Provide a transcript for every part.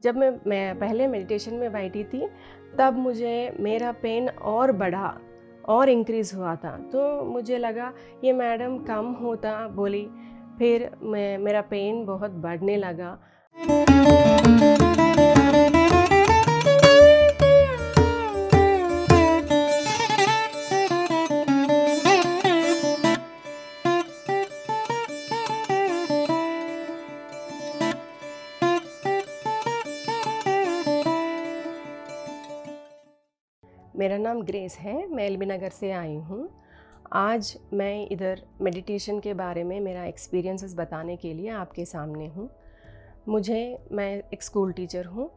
जब मैं पहले मेडिटेशन में बैठी थी, तब मुझे मेरा पेन और बढ़ा और इंक्रीज़ हुआ था। तो मुझे लगा ये मैडम कम होता बोली, फिर मेरा पेन बहुत बढ़ने लगा। मेरा नाम ग्रेस है, मैं एलबी नगर से आई हूँ। आज मैं इधर मेडिटेशन के बारे में मेरा एक्सपीरियंसेस बताने के लिए आपके सामने हूँ। मैं एक स्कूल टीचर हूँ।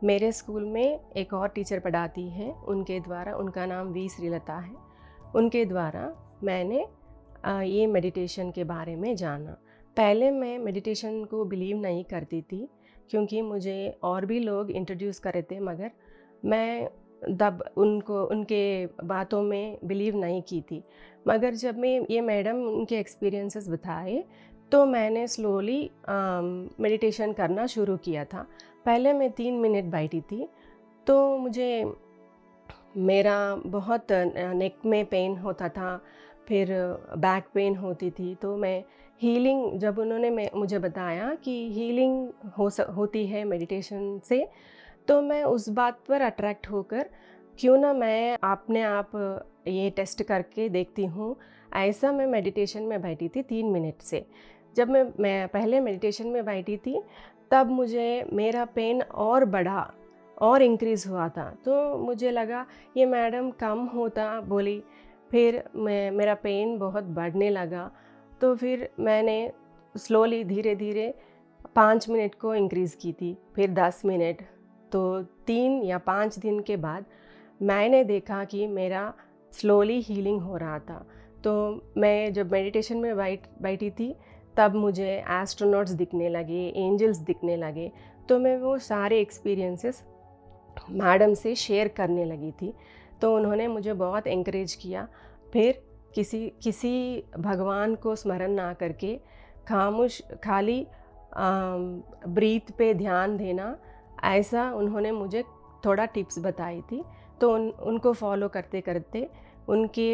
मेरे स्कूल में एक और टीचर पढ़ाती हैं, उनके द्वारा, उनका नाम वी श्रीलता है। उनके द्वारा मैंने ये मेडिटेशन के बारे में जाना। पहले मैं मेडिटेशन को बिलीव नहीं करती थी, क्योंकि मुझे और भी लोग इंट्रोड्यूस करे थे, मगर मैं तब उनके बातों में बिलीव नहीं की थी। मगर जब मैं ये मैडम उनके एक्सपीरियंसेस बताए, तो मैंने स्लोली मेडिटेशन करना शुरू किया था। पहले मैं 3 मिनट बैठी थी, तो मुझे मेरा बहुत नेक में पेन होता था, फिर बैक पेन होती थी। तो मैं हीलिंग, जब उन्होंने मुझे बताया कि हीलिंग होती है मेडिटेशन से, तो मैं उस बात पर अट्रैक्ट होकर क्यों ना मैं अपने आप ये टेस्ट करके देखती हूँ। ऐसा मैं मेडिटेशन में बैठी थी 3 मिनट से। जब मैं पहले मेडिटेशन में बैठी थी, तब मुझे मेरा पेन और बढ़ा और इंक्रीज़ हुआ था। तो मुझे लगा ये मैडम कम होता बोली, फिर मेरा पेन बहुत बढ़ने लगा। तो फिर मैंने स्लोली धीरे-धीरे 5 मिनट को इंक्रीज़ की थी, फिर 10 मिनट। तो 3 या 5 दिन के बाद मैंने देखा कि मेरा स्लोली हीलिंग हो रहा था। तो मैं जब मेडिटेशन में बैठी थी, तब मुझे एस्ट्रोनॉट्स दिखने लगे, एंजल्स दिखने लगे। तो मैं वो सारे एक्सपीरियंसेस मैडम से शेयर करने लगी थी। तो उन्होंने मुझे बहुत एनकरेज किया। फिर किसी भगवान को स्मरण ना करके खाली ब्रीथ पे ध्यान देना, ऐसा उन्होंने मुझे थोड़ा टिप्स बताई थी। तो उनको फॉलो करते करते, उनके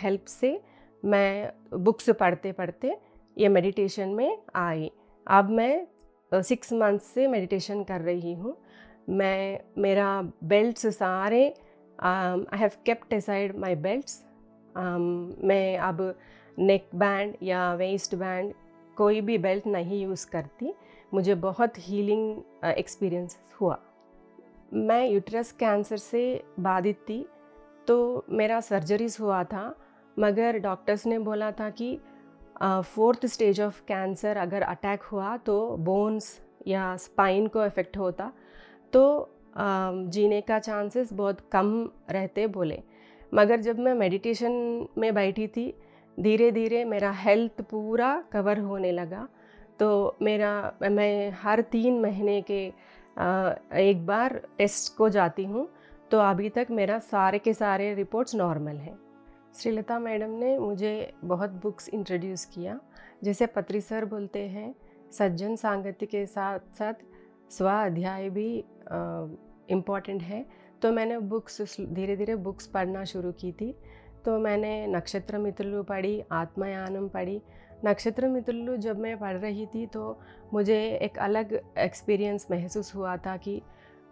हेल्प से मैं बुक्स पढ़ते पढ़ते ये मेडिटेशन में आई। अब मैं 6 मंथ्स से मेडिटेशन कर रही हूँ। मेरा बेल्ट्स सारे, I have kept aside my belts. मैं अब नेक बैंड या वेस्ट बैंड कोई भी बेल्ट नहीं यूज़ करती। मुझे बहुत हीलिंग एक्सपीरियंस हुआ। मैं यूट्रस कैंसर से बाधित थी, तो मेरा सर्जरीज हुआ था, मगर डॉक्टर्स ने बोला था कि 4th स्टेज ऑफ कैंसर अगर अटैक हुआ तो बोन्स या स्पाइन को इफ़ेक्ट होता, तो जीने का चांसेस बहुत कम रहते बोले। मगर जब मैं मेडिटेशन में बैठी थी, धीरे धीरे मेरा हेल्थ पूरा कवर होने लगा। तो मैं हर 3 महीने के एक बार टेस्ट को जाती हूँ। तो अभी तक मेरा सारे के सारे रिपोर्ट्स नॉर्मल हैं। श्रीलता मैडम ने मुझे बहुत बुक्स इंट्रोड्यूस किया। जैसे पत्री सर बोलते हैं, सज्जन सांगत्य के साथ साथ स्व अध्याय भी इम्पॉर्टेंट है। तो मैंने धीरे धीरे बुक्स पढ़ना शुरू की थी। तो मैंने नक्षत्र मित्रलु पढ़ी, आत्मयानम पढ़ी। नक्षत्र मित्रलु जब मैं पढ़ रही थी, तो मुझे एक अलग एक्सपीरियंस महसूस हुआ था कि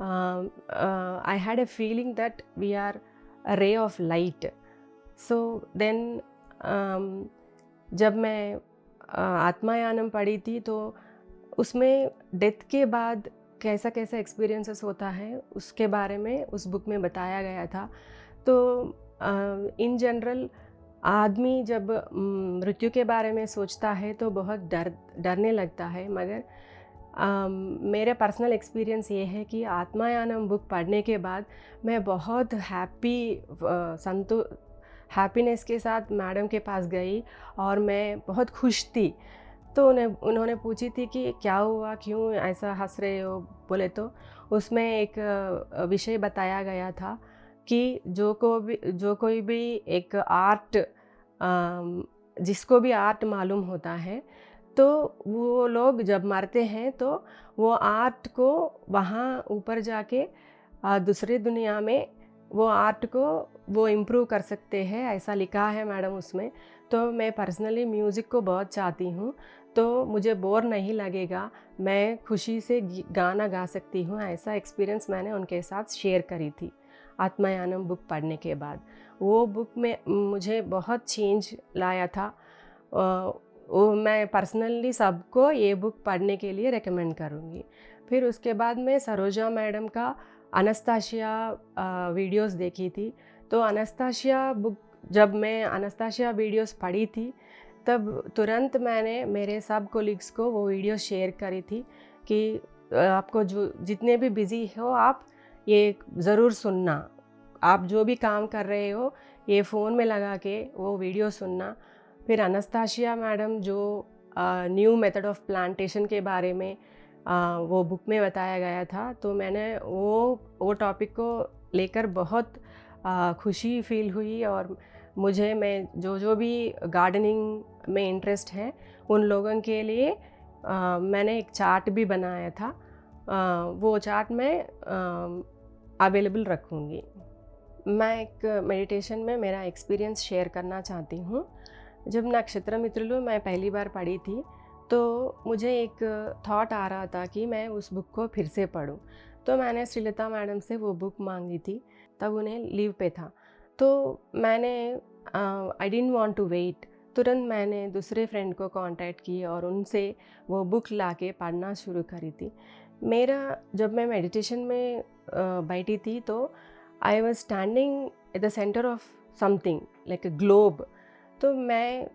I had a feeling that we are a ray of light. So then जब मैं आत्मायानम पढ़ी थी, तो उसमें डेथ के बाद कैसा कैसा एक्सपीरियंसेस होता है, उसके बारे में उस बुक में बताया गया था। तो इन जनरल आदमी जब मृत्यु के बारे में सोचता है, तो बहुत डरने लगता है। मगर मेरा पर्सनल एक्सपीरियंस ये है कि आत्मायानम बुक पढ़ने के बाद मैं बहुत हैप्पीनेस के साथ मैडम के पास गई और मैं बहुत खुश थी। तो उन्होंने पूछी थी कि क्या हुआ, क्यों ऐसा हंस रहे हो बोले। तो उसमें एक विषय बताया गया था कि जो कोई भी एक आर्ट, जिसको भी आर्ट मालूम होता है, तो वो लोग जब मरते हैं तो वो आर्ट को वहाँ ऊपर जाके दूसरी दुनिया में वो आर्ट को वो इम्प्रूव कर सकते हैं, ऐसा लिखा है मैडम उसमें। तो मैं पर्सनली म्यूज़िक को बहुत चाहती हूँ, तो मुझे बोर नहीं लगेगा, मैं खुशी से गाना गा सकती हूँ, ऐसा एक्सपीरियंस मैंने उनके साथ शेयर करी थी आत्मायानम बुक पढ़ने के बाद। वो बुक में मुझे बहुत चेंज लाया था। वो मैं पर्सनली सबको ये बुक पढ़ने के लिए रेकमेंड करूँगी। फिर उसके बाद मैं सरोजा मैडम का अनस्ताशिया वीडियोस देखी थी। तो अनस्ताशिया बुक, जब मैं अनस्ताशिया वीडियोस पढ़ी थी तब तुरंत मैंने मेरे सब कोलीग्स को वो वीडियो शेयर करी थी कि आपको जो जितने भी बिज़ी हो आप ये ज़रूर सुनना, आप जो भी काम कर रहे हो ये फ़ोन में लगा के वो वीडियो सुनना। फिर अनस्ताशिया मैडम जो न्यू मेथड ऑफ प्लांटेशन के बारे में वो बुक में बताया गया था, तो मैंने वो टॉपिक को लेकर बहुत खुशी फील हुई। और मैं जो भी गार्डनिंग में इंटरेस्ट है उन लोगों के लिए मैंने एक चार्ट भी बनाया था, वो चार्ट मैं अवेलेबल रखूँगी। मैं एक मेडिटेशन में मेरा एक्सपीरियंस शेयर करना चाहती हूँ। जब नक्षत्रमित्रलु मैं पहली बार पढ़ी थी तो मुझे एक थॉट आ रहा था कि मैं उस बुक को फिर से पढूं। तो मैंने श्रीलता मैडम से वो बुक मांगी थी, तब उन्हें लीव पे था। तो मैंने I didn't want to wait, तुरंत मैंने दूसरे फ्रेंड को कांटेक्ट की और उनसे वो बुक लाके पढ़ना शुरू करी थी। जब मैं मेडिटेशन में बैठी थी तो I was standing at the centre of something like a globe. तो मैं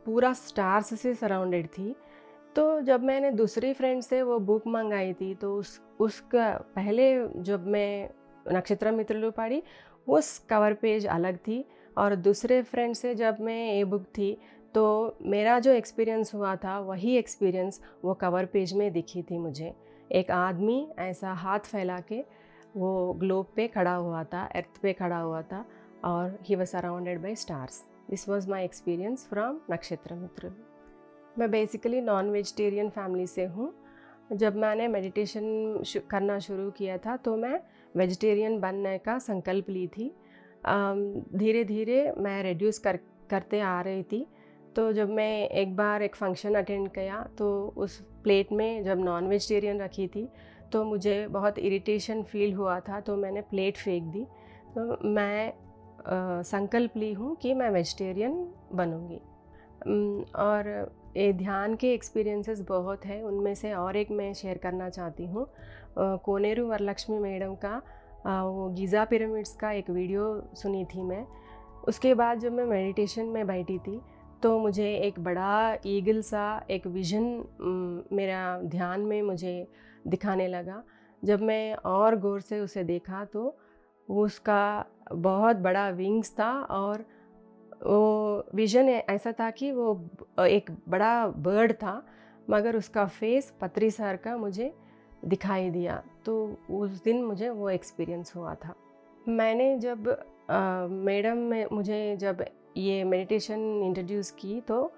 पूरा स्टार्स से सराउंडेड थी। तो जब मैंने दूसरी फ्रेंड से वो बुक मंगाई थी तो उसका पहले जब मैं नक्षत्रमित्रलु पढ़ी उस कवर पेज अलग थी, और दूसरे फ्रेंड से जब मैं ये बुक थी तो मेरा जो एक्सपीरियंस हुआ था वही एक्सपीरियंस वो कवर पेज में दिखी थी मुझे। एक आदमी ऐसा हाथ फैला के वो ग्लोब पे खड़ा हुआ था, अर्थ पे खड़ा हुआ था, और he was surrounded by stars. This was my experience from Nakshatramitralu. मैं बेसिकली नॉन वेजिटेरियन फैमिली से हूँ। जब मैंने मेडिटेशन करना शुरू किया था तो मैं वेजिटेरियन बनने का संकल्प ली थी। धीरे धीरे मैं रिड्यूस करते आ रही थी। तो जब मैं एक बार एक फंक्शन अटेंड किया तो उस प्लेट में जब नॉन वेजिटेरियन रखी थी तो मुझे बहुत इरिटेशन फील हुआ था, तो मैंने प्लेट फेंक दी। तो मैं संकल्प ली हूँ कि मैं वेजिटेरियन बनूँगी। और ये ध्यान के एक्सपीरियंसेस बहुत है, उनमें से और एक मैं शेयर करना चाहती हूँ। कोनेरू वरलक्ष्मी मैडम का वो गीज़ा पिरामिड्स का एक वीडियो सुनी थी मैं। उसके बाद जब मैं मेडिटेशन में बैठी थी तो मुझे एक बड़ा ईगल सा एक विज़न मेरा ध्यान में मुझे दिखाने लगा। जब मैं और गौर से उसे देखा तो उसका बहुत बड़ा विंग्स था, और वो विज़न ऐसा था कि वो एक बड़ा बर्ड था, मगर उसका फेस पतरी सर का मुझे दिखाई दिया। तो उस दिन मुझे वो एक्सपीरियंस हुआ था। मैंने जब मैडम में मुझे जब ये मेडिटेशन इंट्रोड्यूस की तो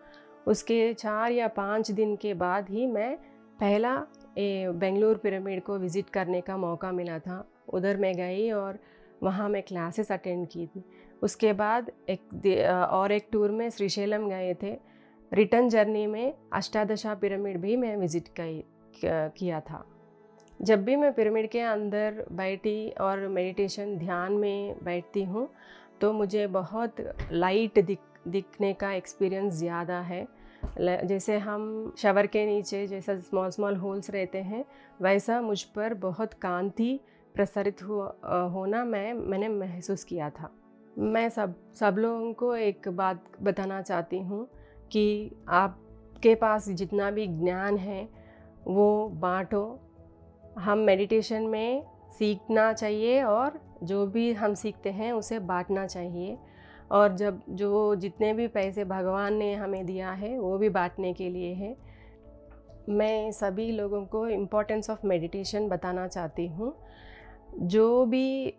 उसके 4 या 5 दिन के बाद ही मैं पहला बेंगलुरु पिरामिड को विज़िट करने का मौका मिला था। उधर मैं गई और वहाँ मैं क्लासेस अटेंड की थी। उसके बाद एक टूर में श्रीशैलम गए थे। रिटर्न जर्नी में अष्टादशा पिरामिड भी मैं विज़िट किया था। जब भी मैं पिरामिड के अंदर बैठी और मेडिटेशन ध्यान में बैठती हूँ तो मुझे बहुत लाइट दिखने का एक्सपीरियंस ज़्यादा है। जैसे हम शावर के नीचे जैसा स्मॉल होल्स रहते हैं, वैसा मुझ पर बहुत कांति प्रसारित होना मैंने महसूस किया था। मैं सब लोगों को एक बात बताना चाहती हूँ कि आपके पास जितना भी ज्ञान है वो बाँटो। हम मेडिटेशन में सीखना चाहिए और जो भी हम सीखते हैं उसे बांटना चाहिए, और जितने भी पैसे भगवान ने हमें दिया है वो भी बांटने के लिए है। मैं सभी लोगों को इम्पोर्टेंस ऑफ मेडिटेशन बताना चाहती हूँ। जो भी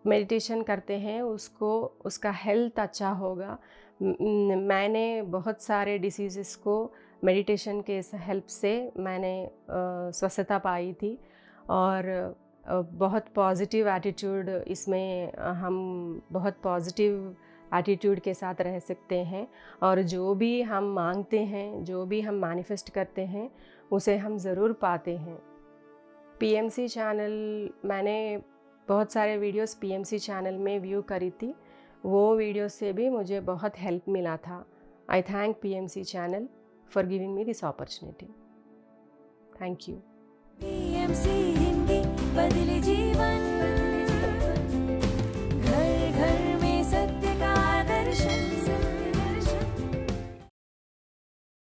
मेडिटेशन करते हैं उसका हेल्थ अच्छा होगा। मैंने बहुत सारे डिसीज़ेस को मेडिटेशन के हेल्प से मैंने स्वस्थता पाई थी और बहुत पॉजिटिव एटीट्यूड इसमें हम बहुत पॉजिटिव एटीट्यूड के साथ रह सकते हैं और जो भी हम मांगते हैं, जो भी हम मैनिफेस्ट करते हैं, उसे हम ज़रूर पाते हैं। पीएमसी चैनल, मैंने बहुत सारे वीडियोस पीएमसी चैनल में व्यू करी थी, वो वीडियो से भी मुझे बहुत हेल्प मिला था। आई thank PMC channel for giving me this opportunity. Thank you.